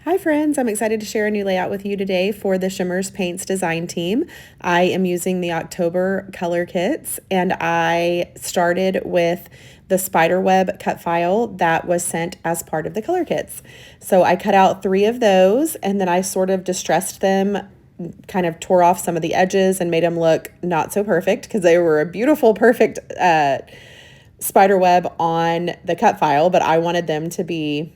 Hi friends, I'm excited to share a new layout with you today for the Shimmerz Paints design team. I am using the October Color Kitz, and I started with the spiderweb cut file that was sent as part of the color kits. So I cut out 3 of those, and then I sort of distressed them, kind of tore off some of the edges and made them look not so perfect because they were a beautiful, perfect spider web on the cut file, but I wanted them to be,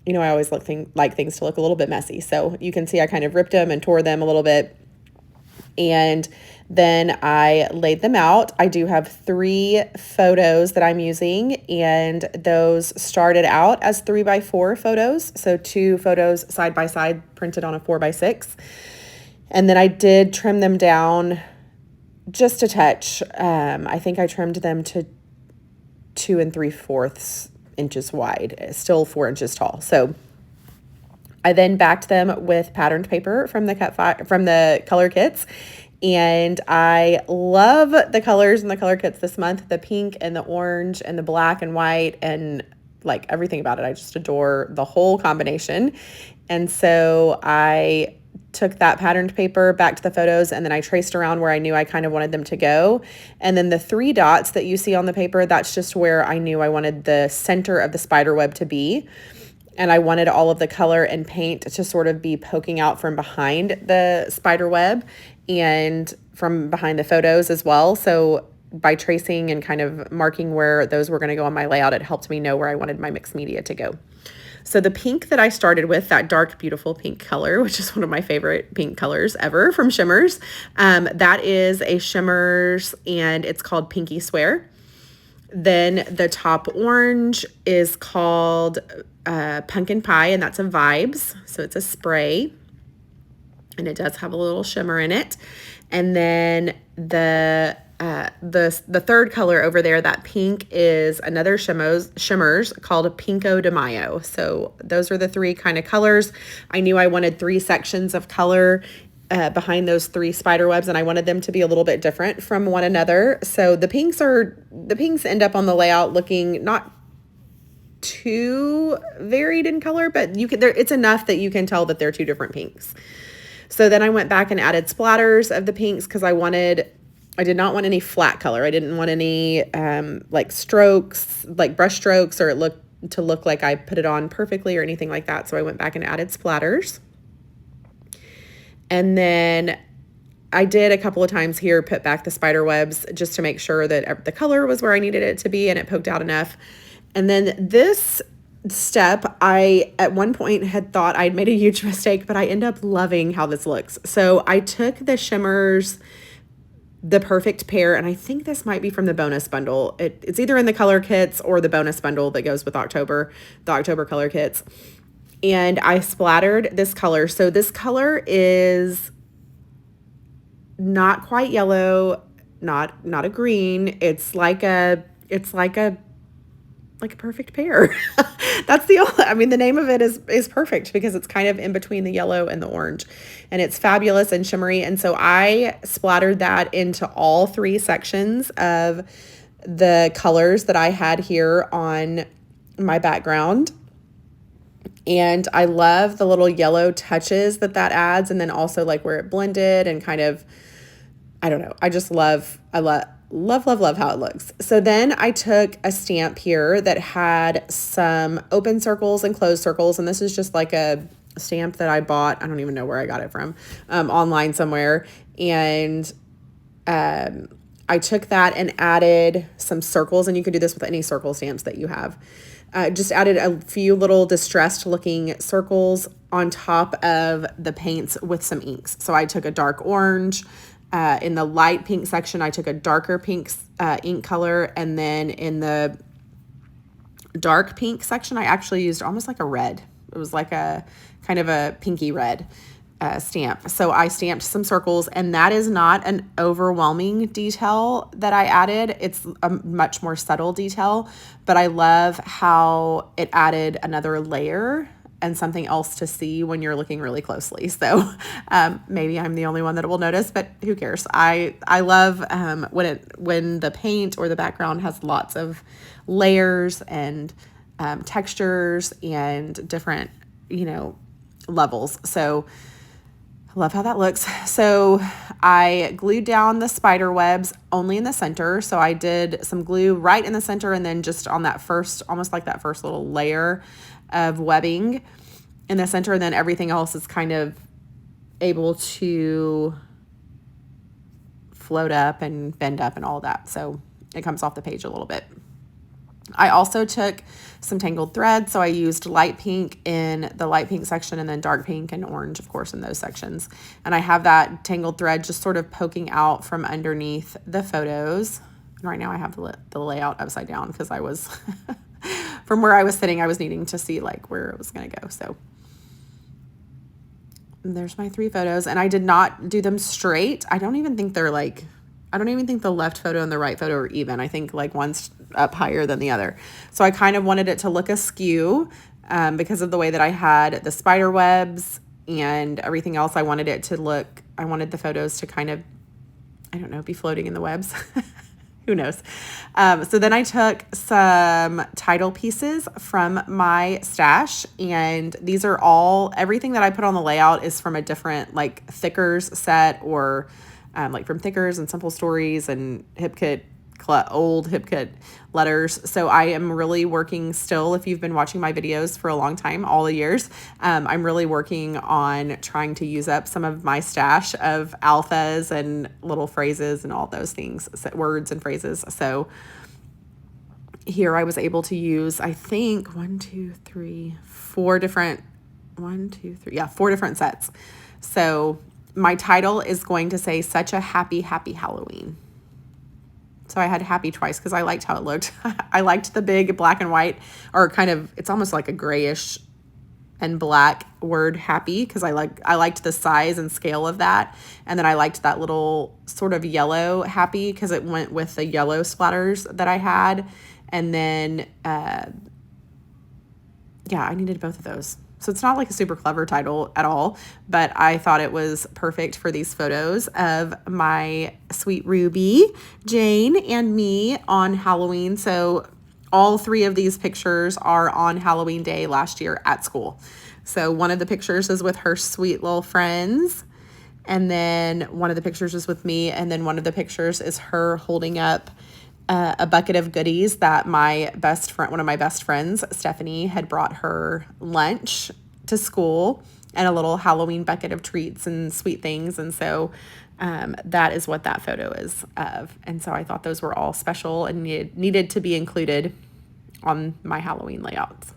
I always like things to look a little bit messy. So you can see I kind of ripped them and tore them a little bit. And then I laid them out. I do have 3 photos that I'm using, and those started out as 3x4 photos. So 2 photos side by side printed on a 4x6. And then I did trim them down just a touch. I think I trimmed them to 2 3/4 inches wide, still 4 inches tall. So I then backed them with patterned paper from the color kits, and I love the colors in the color kits this month, the pink and the orange and the black and white, and like everything about it. I just adore the whole combination. And so I took that patterned paper back to the photos, and then I traced around where I knew I kind of wanted them to go. And then the 3 dots that you see on the paper, that's just where I knew I wanted the center of the spider web to be. And I wanted all of the color and paint to sort of be poking out from behind the spider web and from behind the photos as well. So by tracing and kind of marking where those were going to go on my layout, it helped me know where I wanted my mixed media to go. So the pink that I started with, that dark, beautiful pink color, which is one of my favorite pink colors ever from Shimmerz, that is a Shimmerz, and it's called Pinky Swear. Then the top orange is called Pumpkin Pie, and that's a Vibes. So it's a spray, and it does have a little shimmer in it. And then the third color over there, that pink, is another Shimmerz called Pinko de Mayo. So those are the 3 kind of colors. I knew I wanted 3 sections of color behind those 3 spider webs, and I wanted them to be a little bit different from one another. So the pinks end up on the layout looking not too varied in color, but it's enough that you can tell that they're 2 different pinks. So then I went back and added splatters of the pinks because I did not want any flat color. I didn't want any like strokes, like brush strokes, or it to look like I put it on perfectly or anything like that. So I went back and added splatters. And then I did a couple of times here put back the spider webs just to make sure that the color was where I needed it to be and it poked out enough. And then this step, I at one point had thought I'd made a huge mistake, but I end up loving how this looks. So I took the Shimmerz, the Perfect Pair, and I think this might be from the bonus bundle. It's either in the color kits or the bonus bundle that goes with the October Color Kitz. And I splattered this color. So this color is not quite yellow, not a green. It's like a perfect pear. That's the name of it is perfect because it's kind of in between the yellow and the orange, and it's fabulous and shimmery. And so I splattered that into all 3 sections of the colors that I had here on my background. And I love the little yellow touches that adds, and then also like where it blended and kind of, I don't know, I love how it looks. So then I took a stamp here that had some open circles and closed circles, and this is just like a stamp that I bought. I don't even know where I got it from, online somewhere. And I took that and added some circles, and you can do this with any circle stamps that you have. Just added a few little distressed looking circles on top of the paints with some inks. So I took a dark orange. In the light pink section, I took a darker pink ink color, and then in the dark pink section, I actually used almost like a red. It was like a kind of a pinky red stamp. So I stamped some circles, and that is not an overwhelming detail that I added. It's a much more subtle detail, but I love how it added another layer and something else to see when you're looking really closely. So maybe I'm the only one that will notice, but who cares? I love when the paint or the background has lots of layers and textures and different, levels. So I love how that looks. So I glued down the spider webs only in the center. So I did some glue right in the center and then just on that first, almost like that first little layer of webbing in the center. And then everything else is kind of able to float up and bend up and all that. So it comes off the page a little bit. I also took some tangled thread. So I used light pink in the light pink section and then dark pink and orange, of course, in those sections. And I have that tangled thread just sort of poking out from underneath the photos. And right now I have the layout upside down because I was, from where I was sitting, I was needing to see like where it was going to go. So there's my 3 photos, and I did not do them straight. I don't even think they're like, I don't even think the left photo and the right photo are even. I think like one's up higher than the other. So I kind of wanted it to look askew because of the way that I had the spider webs and everything else. I wanted it to look, I wanted the photos to kind of, I don't know, be floating in the webs. Who knows? So then I took some title pieces from my stash, and these are all, everything that I put on the layout is from a different like Thickers set or like from Thickers and Simple Stories and Hipkit, old Hipkit letters. So I am really working still, if you've been watching my videos for a long time, all the years, I'm really working on trying to use up some of my stash of alphas and little phrases and all those things, words and phrases. So here I was able to use, I think, 4 different sets. So my title is going to say "Such a Happy, Happy Halloween." So I had happy twice because I liked how it looked. I liked the big black and white, or kind of, it's almost like a grayish and black word happy, because I liked the size and scale of that. And then I liked that little sort of yellow happy because it went with the yellow splatters that I had. And then, yeah, I needed both of those. So it's not like a super clever title at all, but I thought it was perfect for these photos of my sweet Ruby, Jane, and me on Halloween. So all 3 of these pictures are on Halloween day last year at school. So one of the pictures is with her sweet little friends, and then one of the pictures is with me, and then one of the pictures is her holding up a bucket of goodies that one of my best friends, Stephanie, had brought her lunch to school, and a little Halloween bucket of treats and sweet things. And so that is what that photo is of. And so I thought those were all special and needed to be included on my Halloween layouts.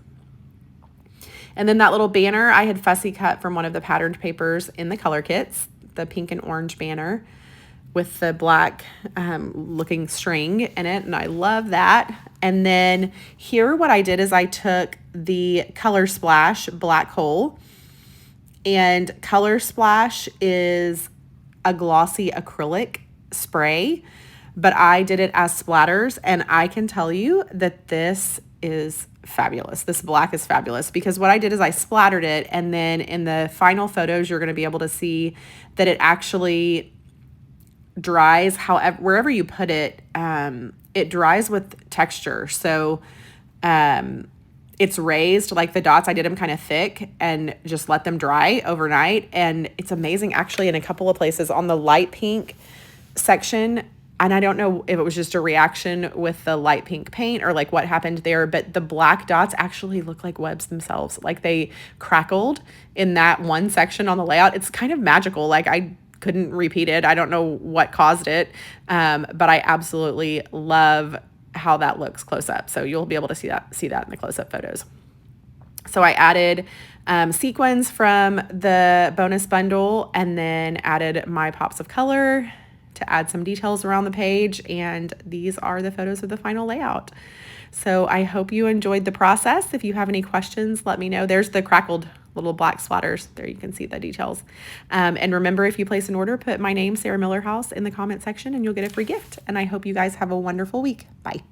And then that little banner I had fussy cut from one of the patterned papers in the color kits, the pink and orange banner with the black looking string in it, and I love that. And then here what I did is I took the Color Splash black hole, and Color Splash is a glossy acrylic spray, but I did it as splatters, and I can tell you that this is fabulous. This black is fabulous because what I did is I splattered it, and then in the final photos you're going to be able to see that it actually dries wherever you put it. It dries with texture. So it's raised, like the dots, I did them kind of thick and just let them dry overnight. And it's amazing actually in a couple of places on the light pink section. And I don't know if it was just a reaction with the light pink paint or like what happened there, but the black dots actually look like webs themselves. Like they crackled in that one section on the layout. It's kind of magical. Like I couldn't repeat it. I don't know what caused it, but I absolutely love how that looks close up. So you'll be able to see that in the close up photos. So I added sequins from the bonus bundle, and then added my pops of color to add some details around the page. And these are the photos of the final layout. So I hope you enjoyed the process. If you have any questions, let me know. There's the crackled little black splatters. There you can see the details. And remember, if you place an order, put my name, Sarah Millerhouse, in the comment section and you'll get a free gift. And I hope you guys have a wonderful week. Bye.